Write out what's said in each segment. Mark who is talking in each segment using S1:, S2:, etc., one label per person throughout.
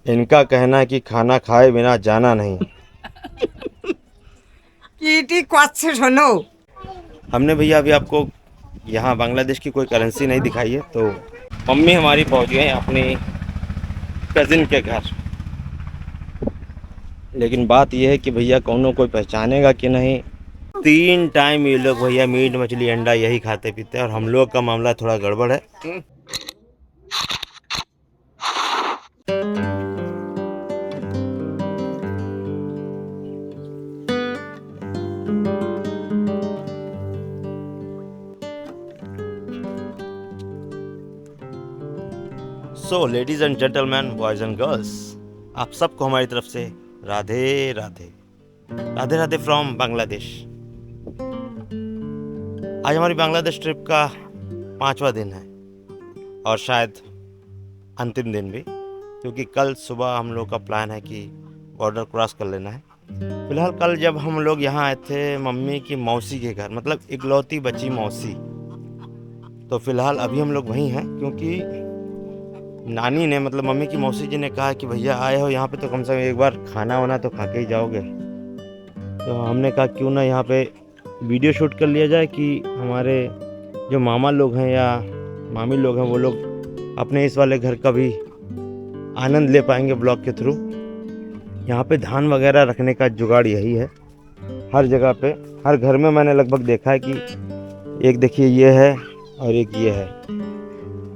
S1: इनका कहना है कि खाना खाए बिना जाना नहीं।
S2: कीटी कच्छे सुनो।
S1: हमने भैया अभी आपको यहाँ बांग्लादेश की कोई करेंसी नहीं दिखाई है, तो मम्मी हमारी पहुँच गए अपनी कज़िन के घर। लेकिन बात यह है कि भैया कौनों कोई पहचानेगा कि नहीं। 3 टाइम ये लोग भैया मीट मछली अंडा यही खाते पीते हैं, और हम लोग का मामला थोड़ा गड़बड़ है। So ladies and gentleman, boys and girls, आप सबको हमारी तरफ से राधे राधे। राधे राधे फ्रॉम बांग्लादेश। आज हमारी बांग्लादेश ट्रिप का 5वां दिन है, और शायद अंतिम दिन भी, क्योंकि कल सुबह हम लोग का प्लान है कि बॉर्डर क्रॉस कर लेना है। फिलहाल कल जब हम लोग यहाँ आए थे मम्मी की मौसी के घर, मतलब इकलौती बची मौसी, तो फिलहाल अभी हम लोग वहीं हैं, क्योंकि नानी ने, मतलब मम्मी की मौसी जी ने कहा कि भैया आए हो यहाँ पे तो कम से कम एक बार खाना वाना तो खा के ही जाओगे। तो हमने कहा क्यों ना यहाँ पे वीडियो शूट कर लिया जाए, कि हमारे जो मामा लोग हैं या मामी लोग हैं वो लोग अपने इस वाले घर का भी आनंद ले पाएंगे ब्लॉग के थ्रू। यहाँ पे धान वगैरह रखने का जुगाड़ यही है। हर जगह पे, हर घर में मैंने लगभग देखा है कि एक देखिए ये है और एक ये है,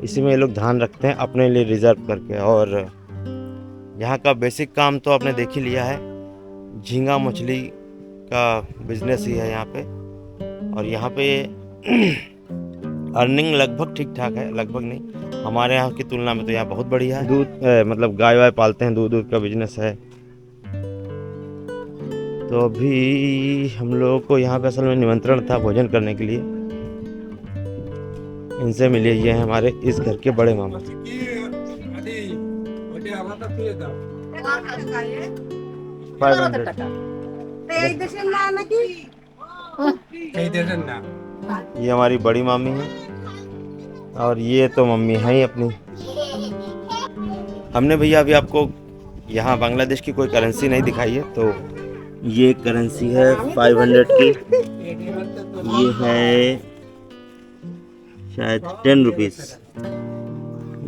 S1: इसी में ये लोग धान रखते हैं अपने लिए रिजर्व करके। और यहाँ का बेसिक काम तो आपने देख ही लिया है, झींगा मछली का बिजनेस ही है यहाँ पे। और यहाँ पे अर्निंग लगभग ठीक ठाक है, लगभग नहीं, हमारे यहाँ की तुलना में तो यहाँ बहुत बढ़िया है। दूध मतलब गाय वाय पालते हैं, दूध का बिजनेस है। तो अभी हम लोगों को यहाँ पे असल में निमंत्रण था भोजन करने के लिए। इनसे मिले, ये हैं हमारे इस घर के बड़े मामा। ये हमारी बड़ी मामी है, और ये तो मम्मी है ही अपनी। हमने भैया अभी आपको यहाँ बांग्लादेश की कोई करेंसी नहीं दिखाई है, तो ये करेंसी है 500 की, ये है शायद 10 रुपीज़,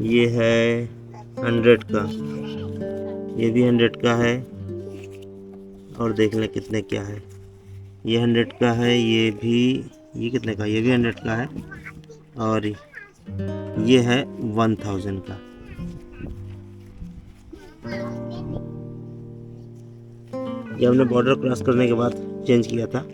S1: ये है 100 का, ये भी 100 का है, और देख लें कितने क्या है। ये 100 का है, ये भी, ये कितने का, ये भी 100 का है, और ये है 1000 का। ये हमने बॉर्डर क्रॉस करने के बाद चेंज किया था।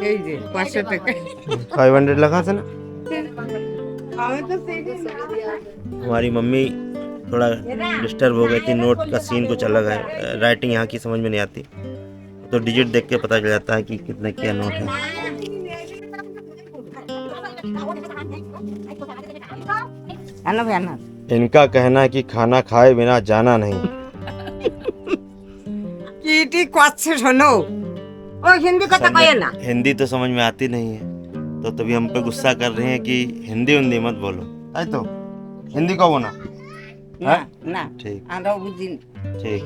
S2: এই যে 500 টাকা
S1: 500 लगा था ना। हमारी मम्मी थोड़ा डिस्टर्ब हो गई थी, नोट का सीन कुछ अलग है, राइटिंग यहाँ की समझ में नहीं आती, तो डिजिट देख के पता चल जाता है कि कितने क्या नोट है। इनका कहना है कि खाना खाए बिना जाना नहीं।
S2: कीटी कच्छे सुनो। ओ हिंदी कथा कहे ना।
S1: हिंदी तो समझ में आती नहीं है, तो तभी हम पे गुस्सा कर रहे हैं कि हिंदी हिंदी मत बोलो। है तो हिंदी को बोना
S2: না না
S1: ठीक
S2: আমরা বুঝিনি
S1: ठीक।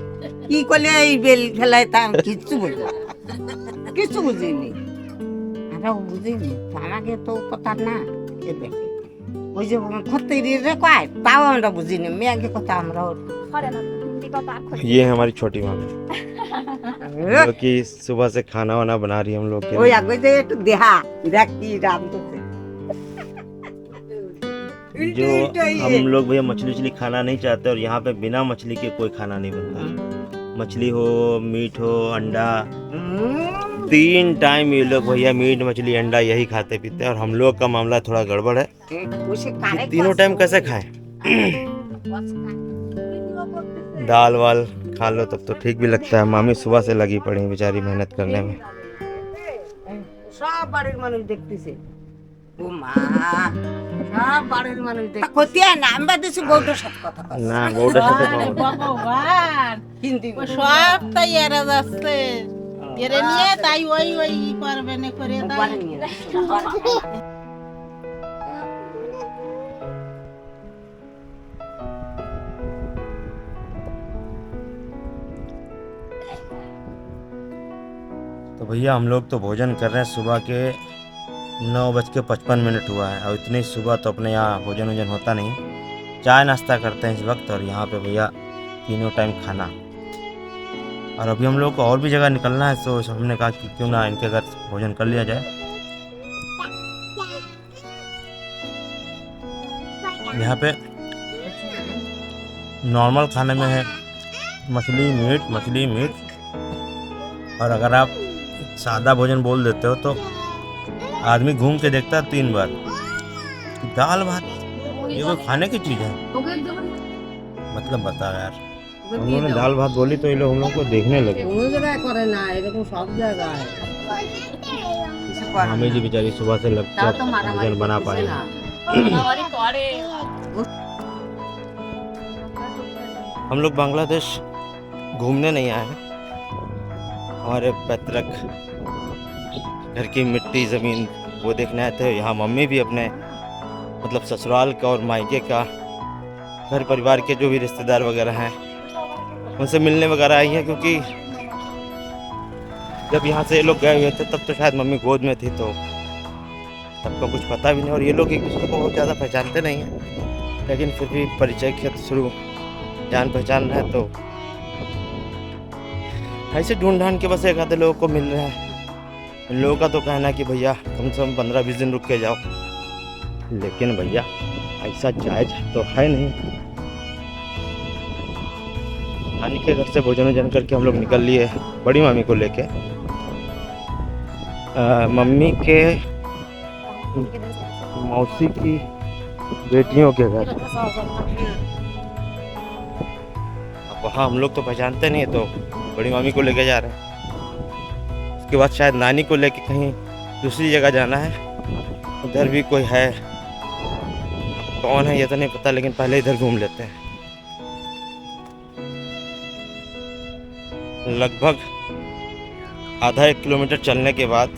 S2: কি করলে এই বেল খেলায় তা কিচ্ছু বুঝি কিচ্ছু বুঝিনি আমরা বুঝিনি আমাকে তো কথা না এ দেখে ওই যে খত্তেরি রে কয় তাও আমরা বুঝিনি মেয়েকে কথা আমরা
S1: ये है हमारी छोटी मामी, जो कि सुबह से खाना वाना बना रही है हम लोग के
S2: ওই
S1: लिए।
S2: আগে যে একটু দেহা দেখ কি রাম করছে
S1: जो हम लोग भैया मछली उछली खाना नहीं चाहते, और यहाँ पे बिना मछली के कोई खाना नहीं बनता। मछली हो, मीट हो, अंडा, 3 टाइम ये लोग भैया मीट मछली अंडा यही खाते पीते हैं, और हम लोग का मामला थोड़ा गड़बड़ है। तीनों टाइम कैसे खाएं? दाल वाल खा लो तब तो ठीक भी लगता है। मामी सुबह से लगी पड़ी हैं बेचारी मेहनत करने में।
S2: সব বাড়ির মানুষ দেখতেছে ও মা সব বাড়ির মানুষ দেখতেছে কইতে না আমরা দেশে গৌটার সাথে কথা কই
S1: না গৌড়ার সাথে
S3: ভগবান
S2: হিন্দি
S3: সব তাই এরা যাচ্ছে এরে নিয়ে তাই ওই ওই ই করবে না করে তাই
S2: পরে নিয়ে যাবো।
S1: तो भैया हम लोग तो भोजन कर रहे हैं, सुबह के 9:55 हुआ है और इतनी सुबह तो अपने यहाँ भोजन वोजन होता नहीं है। चाय नाश्ता करते हैं इस वक्त, और यहाँ पे भैया तीनों टाइम खाना। और अभी हम लोग को और भी जगह निकलना है, तो हमने कहा कि क्यों ना इनके घर भोजन कर लिया जाए। यहाँ पे नॉर्मल खाने में है मछली मीट, और अगर आप सादा भोजन बोल देते हो तो आदमी घूम के देखता है 3 बार। दाल भात ये कोई खाने की चीज़ है? मतलब बताओ यार, हम लोगों ने दाल भात बोली तो ये लोग हम लोग को देखने लगे।
S2: করে না এরকম সব জায়গায়
S1: हमें जी बेचारी सुबह से लगता भोजन बना पाए। हम लोग बांग्लादेश घूमने नहीं आए हैं, हमारे पैतृक घर की मिट्टी ज़मीन वो देखने आए थे। यहाँ मम्मी भी अपने मतलब ससुराल का और मायके का घर परिवार के जो भी रिश्तेदार वगैरह हैं उनसे मिलने वगैरह आई हैं, क्योंकि जब यहाँ से ये लोग गए हुए थे तब तो शायद मम्मी गोद में थी, तो तब का कुछ पता भी नहीं। और ये लोग एक दूसरे को बहुत ज़्यादा पहचानते नहीं हैं, लेकिन फिर भी परिचय के शुरू जान पहचान रहे हैं, तो ऐसे ढूंढ ढांड के बस एक आधे लोगों को मिल रहे हैं। इन लोगों का तो कहना है कि भैया कम से कम 15-20 दिन रुक के जाओ, लेकिन भैया ऐसा जायज तो है नहीं। नानी के घर से भोजन वोजन करके हम लोग निकल लिए बड़ी मामी को लेके मम्मी के मौसी की बेटियों के घर। अब वहाँ हम लोग तो पहचानते नहीं है, तो बड़ी मामी को लेके जा रहे हैं। उसके बाद शायद नानी को लेके कहीं दूसरी जगह जाना है, उधर भी कोई है, कौन है ये तो नहीं पता, लेकिन पहले इधर घूम लेते हैं। लगभग आधा 1 किलोमीटर चलने के बाद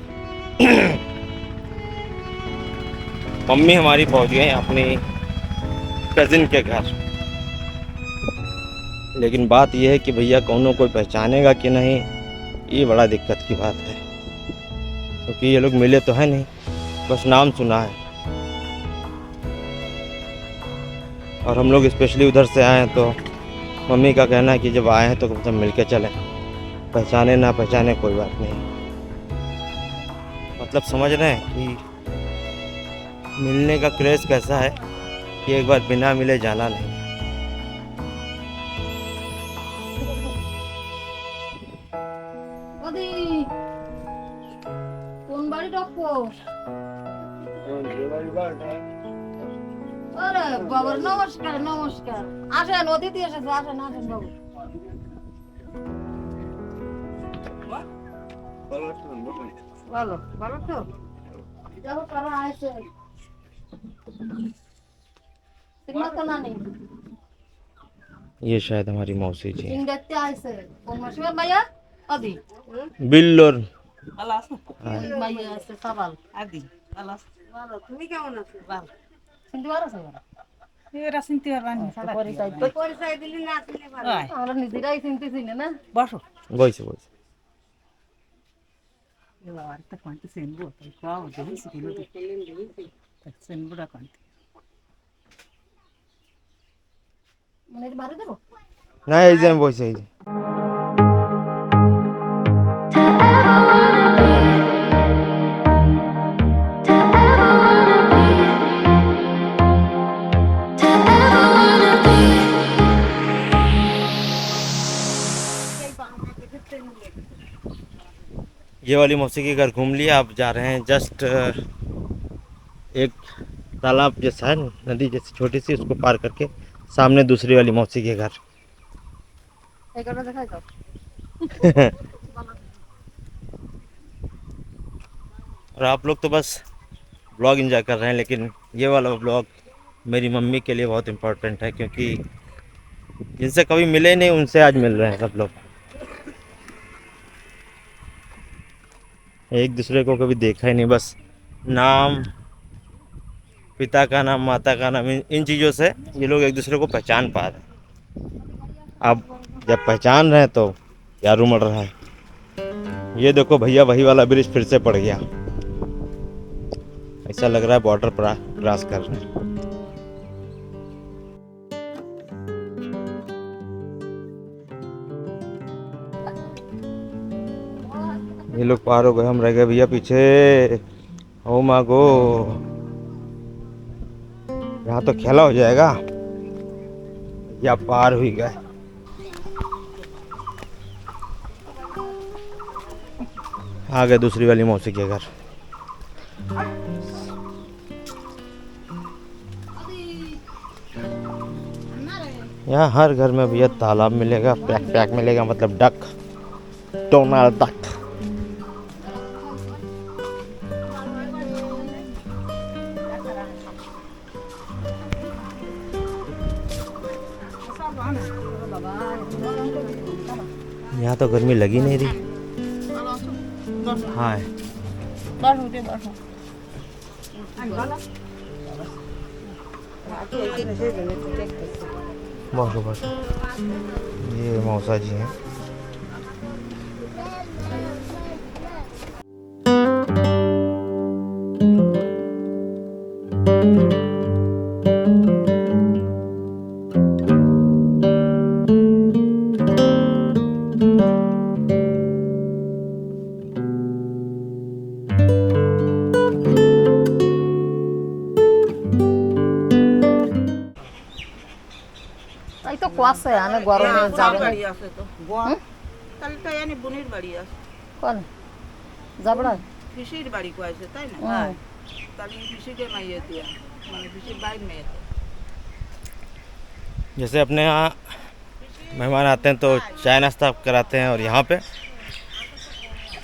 S1: मम्मी हमारी पहुंच गई अपनी कजिन के घर। लेकिन बात यह है कि भैया कौनों कोई पहचानेगा कि नहीं, ये बड़ा दिक्कत की बात है, क्योंकि ये लोग मिले तो है नहीं, बस नाम सुना है। और हम लोग स्पेशली उधर से आए हैं, तो मम्मी का कहना है कि जब आए हैं तो कम से कम मिल के चलें, पहचाने ना पहचाने कोई बात नहीं। मतलब समझ रहे हैं कि मिलने का क्रेज कैसा है कि एक बार बिना मिले जाना नहीं।
S4: কোন বাড়ি ডাকবো? আরে বাবা নমস্কার নমস্কার, আসেন অতিথি এসেছে, আসেন আসেন বাবু। ভালো ভালো তো যাও কারা আসে সিগমা তো না নেই
S1: ये शायद हमारी मौसी जी
S4: সিং দেখতে আসে কোন মাসিমা ভাইয়া আদি
S1: बिल्लोर।
S3: আল্লাহ
S4: ভাইয়া আসে সবাল
S3: আদি আল্লাহ
S2: ভালো, তুমি কেমন আছো?
S3: ভালো
S4: সিন্ধু আর আছে
S3: এরা চিনতে পারবেন
S2: পরিচয় দিলি না আসলে ভালো।
S4: আমরা নিজেরাই চিনতেছি না
S3: বসো
S1: वैसे वैसे
S3: আর তো কোনটা সেনবো তাই কাও দেইছি কিলো সেনবোটা কোনটা
S4: মানে বাড়ি দেবো
S1: ना এই যে আমি বসে এই যে ये वाली मौसी के घर घूम लिया। अब जा रहे हैं जस्ट एक तालाब जैसा है, नदी जैसी छोटी सी, उसको पार करके सामने दूसरी वाली मौसी के घर।
S4: এই কারণে দেখাই দাও
S1: और आप लोग तो बस ब्लॉग एंजॉय कर रहे हैं, लेकिन ये वाला ब्लॉग मेरी मम्मी के लिए बहुत इम्पोर्टेंट है, क्योंकि जिनसे कभी मिले नहीं उनसे आज मिल रहे हैं सब लोग। एक दूसरे को कभी देखा ही नहीं, बस नाम, पिता का नाम, माता का नाम, इन चीज़ों से ये लोग एक दूसरे को पहचान पा रहे हैं। अब जब पहचान रहे हैं तो क्या उमड़ रहा है। ये देखो भैया, वही वाला ब्रिज फिर से पड़ गया। ऐसा लग रहा है बॉर्डर क्रॉस कर रहे हैं। ये लोग पार हो गए, हम रह गए भैया पीछे। ओ माँ गो, यहाँ तो खेला हो जाएगा। या पार हुई गए। आ गए दूसरी वाली मौसी के घर। यहाँ हर घर में भैया तालाब मिलेगा, पैक पैक मिलेगा, मतलब डक, डोनाल्ड डक। यहाँ तो गर्मी लगी नहीं रही। हाँ बहुत ये मौसा जी हैं।
S4: এই তো কুয়াশা আনে গরমে যাবে না
S2: বাড়ি আছে তো তাহলে তো এনে বোনের বাড়ি আছে
S4: কোন যাবে না
S2: পিসির বাড়ি কয়েছে তাই না
S4: হ্যাঁ
S2: তাহলে পিসিকে মাইয়ে দিয়া মানে পিসির বাইর মেয়ে।
S1: जैसे अपने यहाँ मेहमान आते हैं तो चाय नाश्ता कराते हैं, और यहाँ पे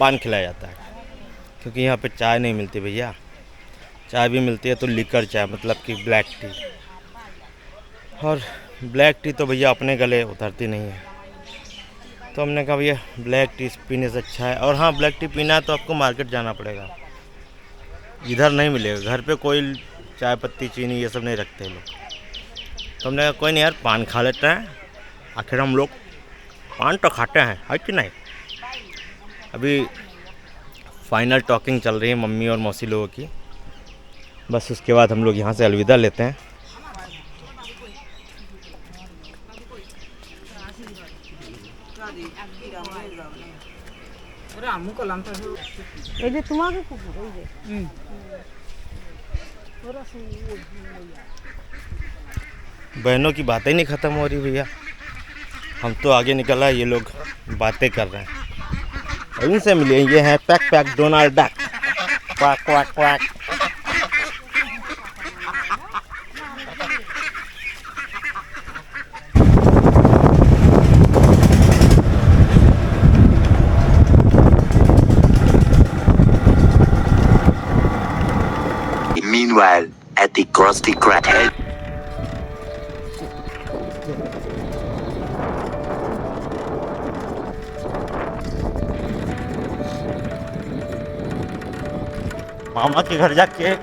S1: पान खिलाया जाता है, क्योंकि यहाँ पे चाय नहीं मिलती भैया। चाय भी मिलती है तो लिकर चाय, मतलब कि ब्लैक टी, और ब्लैक टी तो भैया अपने गले उतरती नहीं है। तो हमने कहा भैया ब्लैक टी पीने से अच्छा है। और हाँ, ब्लैक टी पीना है तो आपको मार्केट जाना पड़ेगा, इधर नहीं मिलेगा। घर पे कोई चाय पत्ती चीनी ये सब नहीं रखते लोग। तो हमने कहा कोई नहीं यार, पान खा लेते हैं, आखिर हम लोग पान तो खाते हैं, है कि नहीं। अभी फाइनल टॉकिंग चल रही है मम्मी और मौसी लोगों की, बस उसके बाद हम लोग यहाँ से अलविदा लेते हैं।
S4: এই যে তোমাকে
S1: बहनों की बातें नहीं ख़त्म हो रही भैया। हम तो आगे निकल आए, ये लोग बातें कर रहे हैं। और इनसे मिले, ये हैं pack pack Donald duck, quack quack quack.
S5: Meanwhile, at the Krusty Krab head.
S1: मामा के घर जाके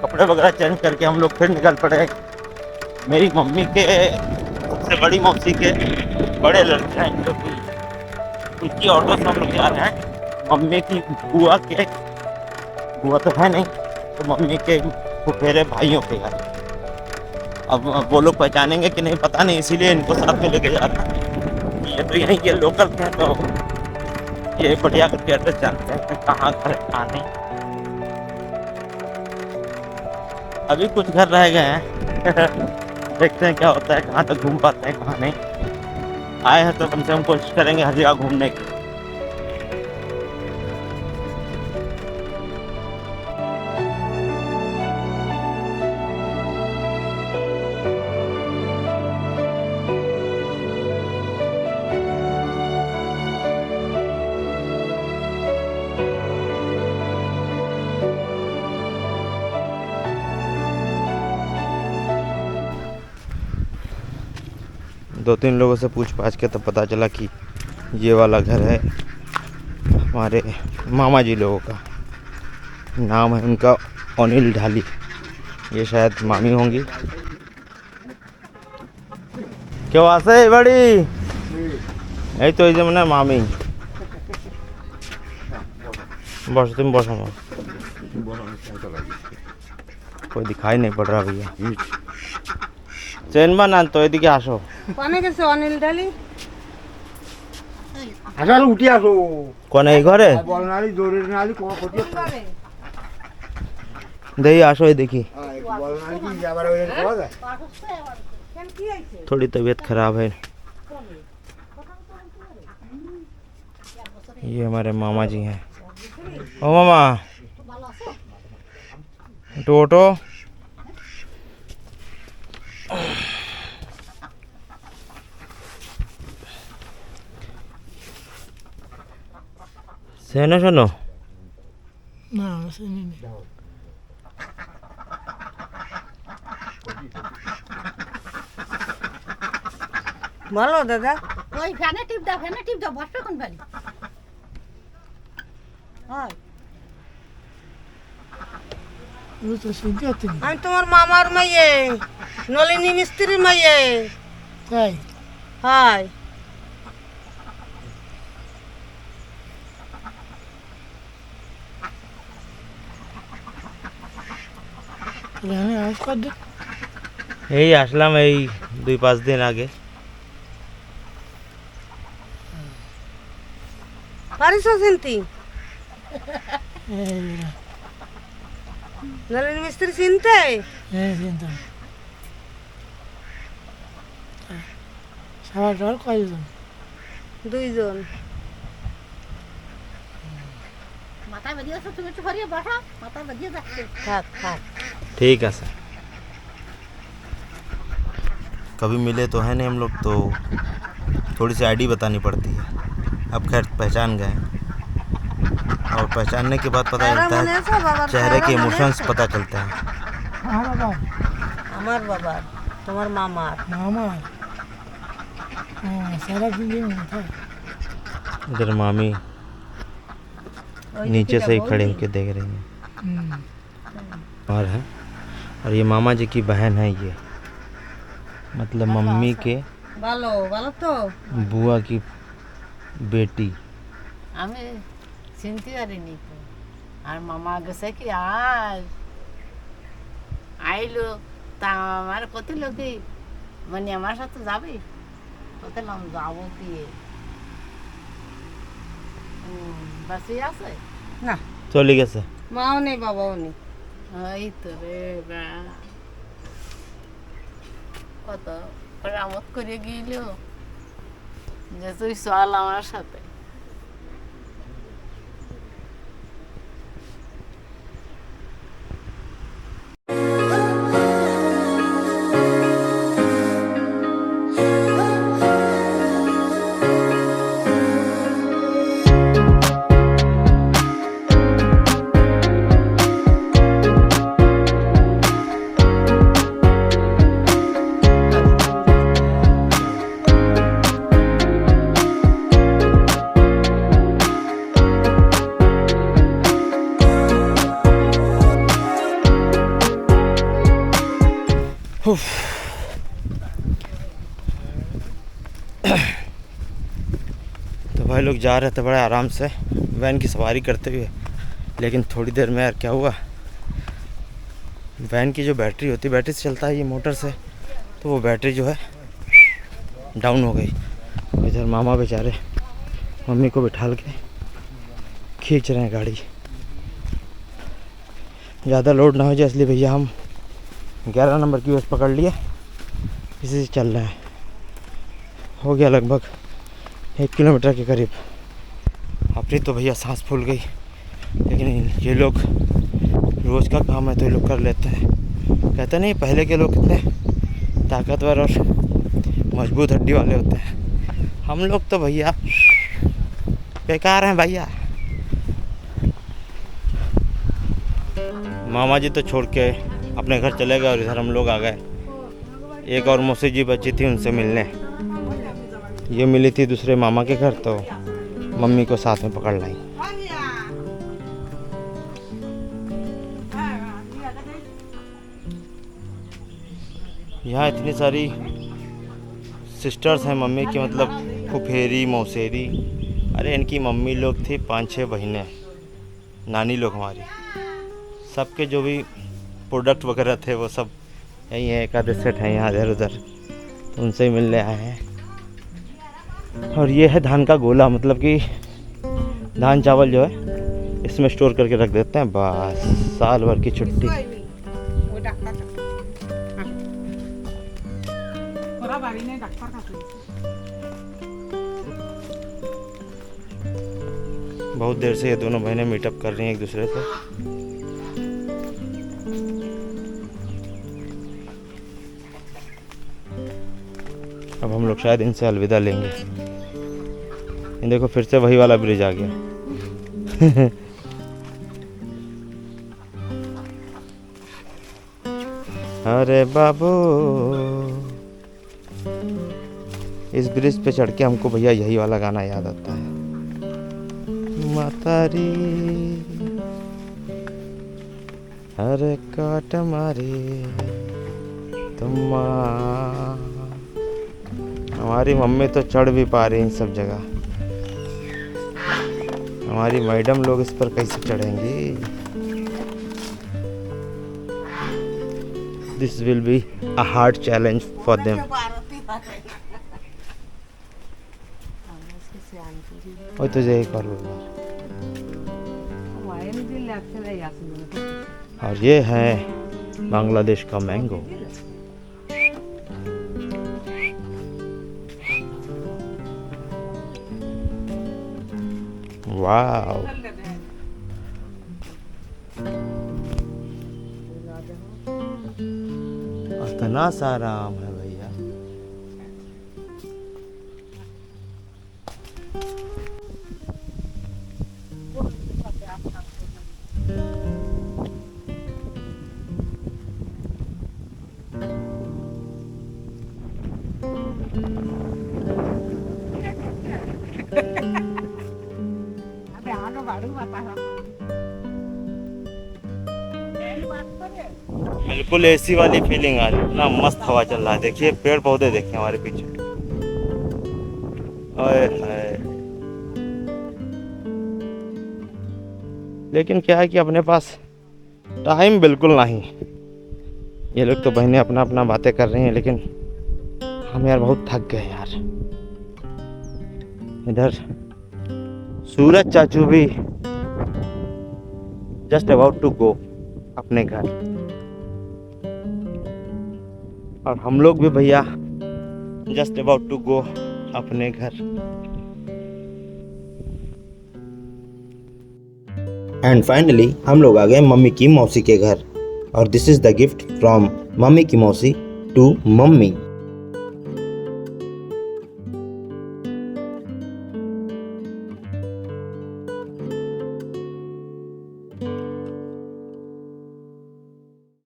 S1: कपड़े वगैरह चेंज करके हम लोग फिर निकल पड़े। मेरी मम्मी के सबसे बड़ी मौसी के बड़े लड़के हैं जो कि उनकी ऑटो से हम लोग जा रहे हैं। मम्मी की बुआ के, बुआ तो है नहीं, तो मम्मी के फुफेरे भाइयों के घर। अब वो लोग पहचानेंगे कि नहीं पता नहीं, इसीलिए इनको साथ में लेके जा रहा है। ये तो यहीं के लोकल थे, तो ये बढ़िया करके एड्रेस जानते हैं कहाँ घर है कहाँ नहीं। अभी कुछ घर रह गए हैं देखते हैं क्या होता है, कहाँ तक घूम पाते हैं कहाँ नहीं। आए हैं तो कम से कम कोशिश करेंगे हर जगह घूमने की। दो तीन लोगों से पूछ पाछ के तब पता चला कि ये वाला घर है हमारे मामा जी लोगों का। नाम है उनका अनिल ढाली। ये शायद मामी होंगी। क्यों आसे बड़ी यही तो ये मैंने मामी बस तुम बसो ना। कोई दिखाई नहीं पड़ रहा भैया। चैन बना तो ये आसो
S2: কোনে গেছে অনিল ঢালি?
S6: আসার উঠি আসো
S1: कौन है घरे
S6: বল নালি জোরে নালি কোন করতে
S1: दही आसो ये देखी।
S6: বল নালি কি যাবার ওই করা যায়
S1: थोड़ी तबीयत खराब है। ये हमारे मामा जी हैं। ओ मामा टोटो सेनो सुनो
S2: বলো দাদা।
S4: ওই ফ্যানে টিপ দাও বসবে কোন ফ্যানে?
S2: হয় আমি তোমার মামার মাইয়ে, নলিনী মিস্ত্রির মাইয়ে।
S3: তাই
S2: হাই
S3: আমি আজ কর দে
S1: यही আসলাম এই 2-5 दिन आगे।
S2: পারিস চিনতি? নলিনী মিস্ত্রি চিনতে?
S3: হ্যাঁ চিন্তাম সবার ডর কয়জন?
S2: 2 জন।
S4: মাথায় বাঁধিয়ে আছে, তুমি একটু ঘরে বসো, মাথায় বাঁধিয়ে যাচ্ছে।
S2: থাক থাক।
S1: ठीक है सर। कभी मिले तो है नहीं हम लोग, तो थोड़ी सी आईडी बतानी पड़ती है। अब खैर पहचान गए और पहचानने के बाद पता चलता है चेहरे के इमोशंस पता चलते हैं।
S3: আমার বাবা
S2: আমার বাবার, তোমার মামার।
S3: আমার সারা দিন
S1: इधर मामी नीचे से ही खड़े होकर देख रही हैं। और है और ये मामा जी की बहन है। ये मतलब मम्मी के
S2: ভালো ভালো তো।
S1: बुआ की बेटी।
S7: আমি চিনতে পারিনি তো। আর মামা গেছে কি আজ আইলো তা আমার কত লোকে মানে আমার সাথে যাবে কতলাম যাবো দিয়ে বাসে আছে
S2: না
S1: चली गए
S2: মাও নেই বাবাও নেই।
S7: এই তো রে বা কত কেরামত করে গেল যে তুই চল আমার সাথে। तो भाई लोग जा रहे थे बड़े आराम से वैन की सवारी करते हुए, लेकिन थोड़ी देर में यार क्या हुआ, वैन की जो बैटरी होती है, बैटरी से चलता है ये मोटर से, तो वो बैटरी जो है डाउन हो गई। इधर मामा बेचारे मम्मी को बिठाल के खींच रहे हैं गाड़ी। ज़्यादा लोड ना हो जाए इसलिए भैया हम 11 नंबर की बस पकड़ लिए, इसी से चल रहे हैं। हो गया लगभग 1 किलोमीटर के करीब। अपनी तो भैया सांस फूल गई, लेकिन ये लोग रोज़ का काम है तो ये लोग कर लेते हैं। कहते नहीं पहले के लोग कितने ताकतवर और मजबूत हड्डी वाले होते हैं, हम लोग तो भैया बेकार हैं भैया। मामा जी तो छोड़ के अपने घर चले गए और इधर हम लोग आ गए। एक और मौसी जी बची थी उनसे मिलने, ये मिली थी दूसरे मामा के घर, तो मम्मी को साथ में पकड़ लाई।
S1: यहाँ इतनी सारी सिस्टर्स हैं मम्मी की, मतलब फुफेरी मौसेरी। अरे इनकी मम्मी लोग थी 5-6 बहनें, नानी लोग हमारी। सबके जो भी प्रोडक्ट वगैरह थे वो सब यहीं है। एक आधे सेट हैं यहाँ इधर उधर, तो उनसे ही मिलने आए हैं। और ये है धान का गोला, मतलब कि धान चावल जो है इसमें स्टोर करके रख देते हैं, बस साल भर की छुट्टी।
S3: ওরা বাড়ি নেই, ডাক্তার কাছে
S1: बहुत देर से ये दोनों बहनें मीटअप कर रही हैं एक दूसरे से। अब हम लोग शायद इनसे अलविदा लेंगे। ये देखो फिर से वही वाला ब्रिज आ गया। अरे बाबू, इस ब्रिज पे चढ़ के हमको भैया यही वाला गाना याद आता है। मातारी अरे काट मारी तुम, हमारी मम्मी तो चढ़ भी पा रही इन सब जगह, हमारी मैडम लोग इस पर कैसे चढ़ेंगी। This will be a hard challenge for them. और तुझे एक बार बोलना। और ये है बांग्लादेश का मैंगो। वाव, इतना सारा आम है भैया। बिल्कुल एसी वाली फीलिंग आ रही है, इतना मस्त हवा चल रहा है। देखिए पेड़ पौधे देखिए हमारे पीछे। ओए हाय। लेकिन क्या है कि अपने पास टाइम बिल्कुल नहीं। ये लोग तो बहनें अपना अपना बातें कर रही हैं, लेकिन हम यार बहुत थक गए यार। इधर सूरज चाचू भी जस्ट अबाउट टू गो अपने घर, और हम लोग भी भैया जस्ट अबाउट टू गो अपने घर।
S8: एंड फाइनली हम लोग आ गए मम्मी की मौसी के घर, और this is the gift from mummy की मौसी टू मम्मी।